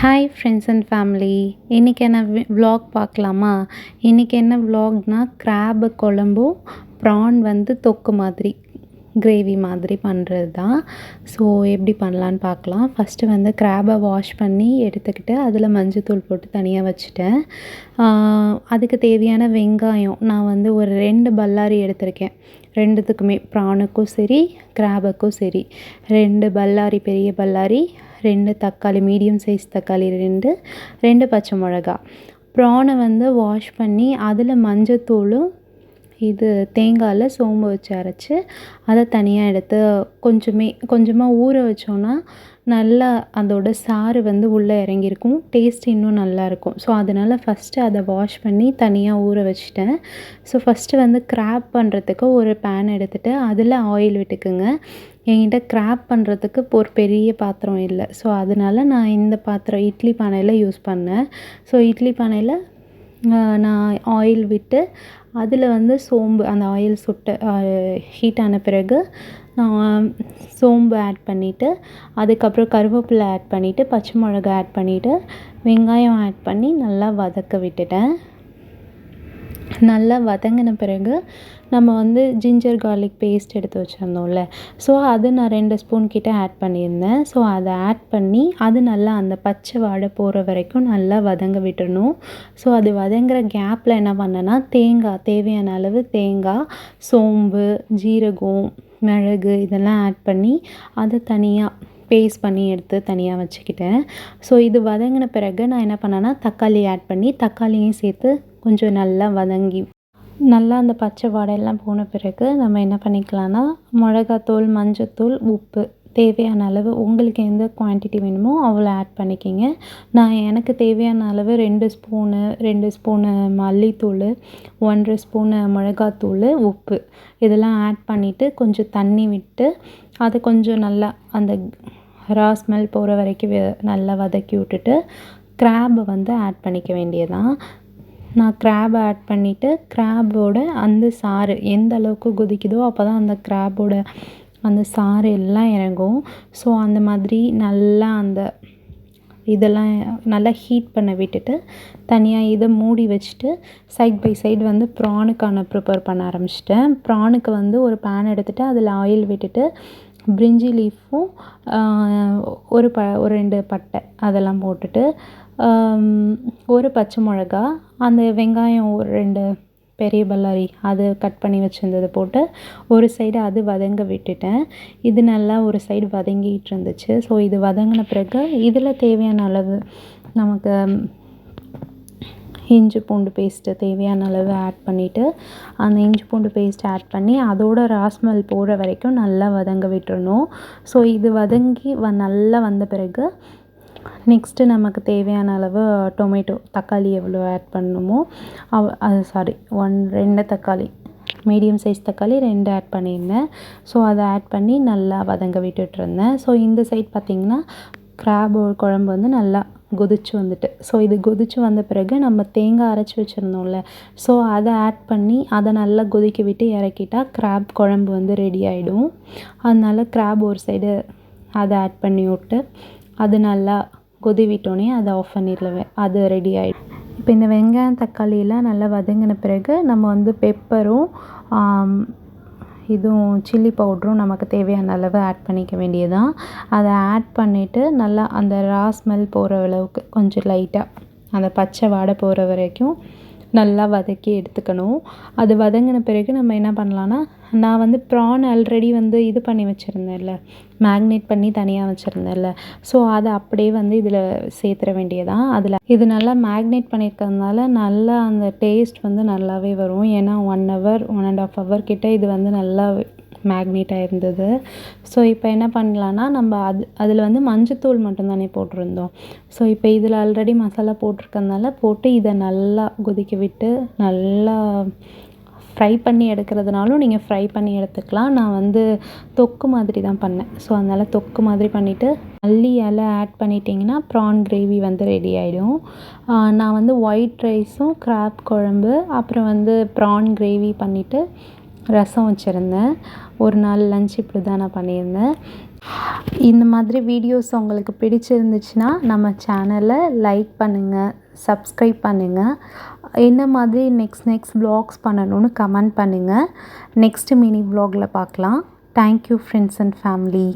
Hi friends and family. இன்றைக்கி என்ன vlog பார்க்கலாமா? இன்றைக்கி என்ன vlogனா கிராபு குழம்பும் ப்ரான் தொக்கு மாதிரி கிரேவி மாதிரி பண்ணுறது தான். ஸோ எப்படி பண்ணலான்னு பார்க்கலாம். ஃபஸ்ட்டு கிராபை வாஷ் பண்ணி எடுத்துக்கிட்டு அதில் மஞ்சத்தூள் போட்டு தனியாக வச்சுட்டேன். அதுக்கு தேவையான வெங்காயம் நான் ஒரு 2 பல்லாரி எடுத்திருக்கேன். 2த்துக்குமே ப்ரானுக்கும் சரி கிராபுக்கும் சரி 2 பல்லாரி, பெரிய பல்லாரி, 2 தக்காளி, மீடியம் சைஸ் தக்காளி 2 பச்சை மிளகா. ப்ரானை வாஷ் பண்ணி அதில் மஞ்சத்தூளும் தேங்காயில் சோம்பு வச்சு அரைச்சி அதை தனியாக எடுத்து கொஞ்சமாக ஊற வச்சோன்னா நல்லா அதோட சாறு உள்ளே இறங்கியிருக்கும். டேஸ்ட் இன்னும் நல்லாயிருக்கும். ஸோ அதனால் ஃபஸ்ட்டு அதை வாஷ் பண்ணி தனியாக ஊற வச்சுட்டேன். ஸோ ஃபஸ்ட்டு கிராப் பண்ணுறதுக்கு ஒரு பேன் எடுத்துகிட்டு அதில் ஆயில் விட்டுக்குங்க. என்கிட்ட கிராப் பண்ணுறதுக்கு ஒரு பெரிய பாத்திரம் இல்லை. ஸோ அதனால் நான் இந்த பாத்திரம் இட்லி பானையில் யூஸ் பண்ணேன். ஸோ இட்லி பானையில் நான் ஆயில் விட்டு அதில் சோம்பு, அந்த ஆயில் ஹீட் ஆன பிறகு நான் சோம்பு ஆட் பண்ணிவிட்டு அதுக்கப்புறம் கருவேப்பிலை ஆட் பண்ணிவிட்டு பச்சை மிளகா ஆட் பண்ணிவிட்டு வெங்காயம் ஆட் பண்ணி நல்லா வதக்க விட்டுட்டேன். நல்லா வதங்கின பிறகு நம்ம ஜிஞ்சர் கார்லிக் பேஸ்ட் எடுத்து வச்சுருந்தோம்ல, ஸோ அது நான் 2 ஸ்பூன் கிட்ட ஆட் பண்ணியிருந்தேன். ஸோ அதை ஆட் பண்ணி அது நல்லா அந்த பச்சை வாடை போகிற வரைக்கும் நல்லா வதங்க விட்டுறணும். ஸோ அது வதங்குற கேப்பில் என்ன பண்ணேன்னா தேவையான அளவு தேங்காய், சோம்பு, ஜீரகம், மிளகு இதெல்லாம் ஆட் பண்ணி அதை தனியாக பேஸ்ட் பண்ணி எடுத்து தனியாக வச்சுக்கிட்டேன். ஸோ இது வதங்கின பிறகு நான் என்ன பண்ணேன்னா தக்காளி ஆட் பண்ணி தக்காளியும் சேர்த்து கொஞ்சம் நல்லா அந்த பச்சை வாடையெல்லாம் போன பிறகு நம்ம என்ன பண்ணிக்கலாம்னா மிளகாத்தூள், மஞ்சத்தூள், உப்பு தேவையான அளவு உங்களுக்கு எந்த குவான்டிட்டி வேணுமோ அவ்வளோ ஆட் பண்ணிக்கிங்க. எனக்கு தேவையான அளவு 2 ஸ்பூனு மல்லித்தூள், 1 ஸ்பூனு மிளகாத்தூள், உப்பு இதெல்லாம் ஆட் பண்ணிவிட்டு கொஞ்சம் தண்ணி விட்டு அதை கொஞ்சம் நல்லா அந்த ரா ஸ்மெல் போகிற வரைக்கும் நல்லா வதக்கி விட்டுட்டு கிராபை ஆட் பண்ணிக்க வேண்டியதான். நான் கிராபை ஆட் பண்ணிவிட்டு கிராபோட அந்த சாறு எந்த அளவுக்கு கொதிக்குதோ அப்போ தான் அந்த கிராபோட அந்த சாறு எல்லாம் இறங்கும். ஸோ அந்த மாதிரி நல்லா இதெல்லாம் நல்லா ஹீட் பண்ண விட்டுட்டு தனியாக இதை மூடி வச்சுட்டு சைட் பை சைடு ப்ரானுக்கான ப்ரிப்பேர் பண்ண ஆரம்பிச்சிட்டேன். ப்ரானுக்கு ஒரு பேன் எடுத்துகிட்டு அதில் ஆயில் விட்டுட்டு பிரிஞ்சி லீஃபும் ஒரு 2 பட்டை அதெல்லாம் போட்டுட்டு ஒரு பச்சை மிளகா, அந்த வெங்காயம் ஒரு 2 பெரிய பல்லாரி அது கட் பண்ணி வச்சுருந்தது போட்டு ஒரு சைடு அது வதங்க விட்டுட்டேன். இது நல்லா ஒரு சைடு வதங்கிட்டு இருந்துச்சு. ஸோ இது வதங்கின பிறகு இதில் தேவையான அளவு நமக்கு இஞ்சி பூண்டு பேஸ்ட்டு தேவையான அளவு ஆட் பண்ணிவிட்டு அந்த இஞ்சி பூண்டு பேஸ்ட் ஆட் பண்ணி அதோட ராஸ்மெல் போகிற வரைக்கும் நல்லா வதங்க விட்டுறணும். ஸோ இது வதங்கி நல்லா வந்த பிறகு நெக்ஸ்ட்டு நமக்கு தேவையான அளவு டொமேட்டோ, தக்காளி எவ்வளோ ஆட் பண்ணணுமோ 2 தக்காளி, மீடியம் சைஸ் தக்காளி 2 ஆட் பண்ணியிருந்தேன். ஸோ அதை ஆட் பண்ணி நல்லா வதங்க விட்டுட்ருந்தேன். ஸோ இந்த சைட் பார்த்திங்கன்னா கிராபு குழம்பு நல்லா கொதிச்சு ஸோ இது கொதிச்சு வந்த பிறகு நம்ம தேங்காய் அரைச்சி வச்சுருந்தோம்ல, ஸோ அதை ஆட் பண்ணி அதை நல்லா கொதிக்க விட்டு இறக்கிட்டா கிராப் குழம்பு ரெடி ஆகிடும். அதனால கிராப் ஒரு சைடு அதை ஆட் பண்ணி விட்டு அது நல்லா கொதி விட்டோன்னே அதை ஆஃப் பண்ணிடலாம். அது ரெடி ஆகிடும். இப்போ இந்த வெங்காயம் தக்காளியெல்லாம் நல்லா வதங்கின பிறகு நம்ம பெப்பரும் இதுவும் சில்லி பவுடரும் நமக்கு தேவையான அளவு ஆட் பண்ணிக்க வேண்டியதான். அதை ஆட் பண்ணிவிட்டு நல்லா அந்த ரா ஸ்மெல் போகிற அளவுக்கு கொஞ்சம் லைட்டாக அந்த பச்சை வாடை போகிற வரைக்கும் நல்லா வதக்கி எடுத்துக்கணும். அது வதங்கின பிறகு நம்ம என்ன பண்ணலான்னா நான் ப்ரான் ஆல்ரெடி இது பண்ணி வச்சுருந்தேன்ல, மேக்னேட் பண்ணி தனியாக வச்சுருந்தேன்ல, ஸோ அதை அப்படியே இதில் சேர்த்துற வேண்டியதான். இது நல்லா மேக்னேட் பண்ணியிருக்கிறதுனால நல்லா அந்த டேஸ்ட் நல்லாவே வரும். ஏன்னா 1 ஹவர் 1.5 ஹவர் கிட்ட இது நல்லா மேக்னேட் ஆகிருந்தது. ஸோ இப்போ என்ன பண்ணலான்னா நம்ம அதில் மஞ்சத்தூள் மட்டும்தானே போட்டிருந்தோம். ஸோ இப்போ இதில் ஆல்ரெடி மசாலா போட்டிருக்கறதுனால போட்டு இதை நல்லா கொதிக்க விட்டு நல்லா ஃப்ரை பண்ணி எடுக்கிறதுனாலும் நீங்கள் ஃப்ரை பண்ணி எடுத்துக்கலாம். நான் தொக்கு மாதிரி தான் பண்ணேன். ஸோ அதனால் தொக்கு மாதிரி பண்ணிவிட்டு மல்லி இலை ஆட் பண்ணிட்டிங்கன்னா ப்ரான் கிரேவி ரெடி ஆகிடும். நான் ஒயிட் ரைஸும் கிராப் குழம்பு அப்புறம் ப்ரான் கிரேவி பண்ணிவிட்டு ரசம் வச்சுருந்தேன். ஒரு நாள் லன்ச் இப்படி தான் நான் பண்ணியிருந்தேன். இந்த மாதிரி வீடியோஸ் உங்களுக்கு பிடிச்சிருந்துச்சுன்னா நம்ம சேனலை லைக் பண்ணுங்கள், சப்ஸ்கிரைப் பண்ணுங்கள். என்ன மாதிரி நெக்ஸ்ட் வ்ளாக்ஸ் பண்ணணும்னு கமெண்ட் பண்ணுங்கள். நெக்ஸ்ட்டு மினி வ்ளாகில் பார்க்கலாம். Thank you friends and family.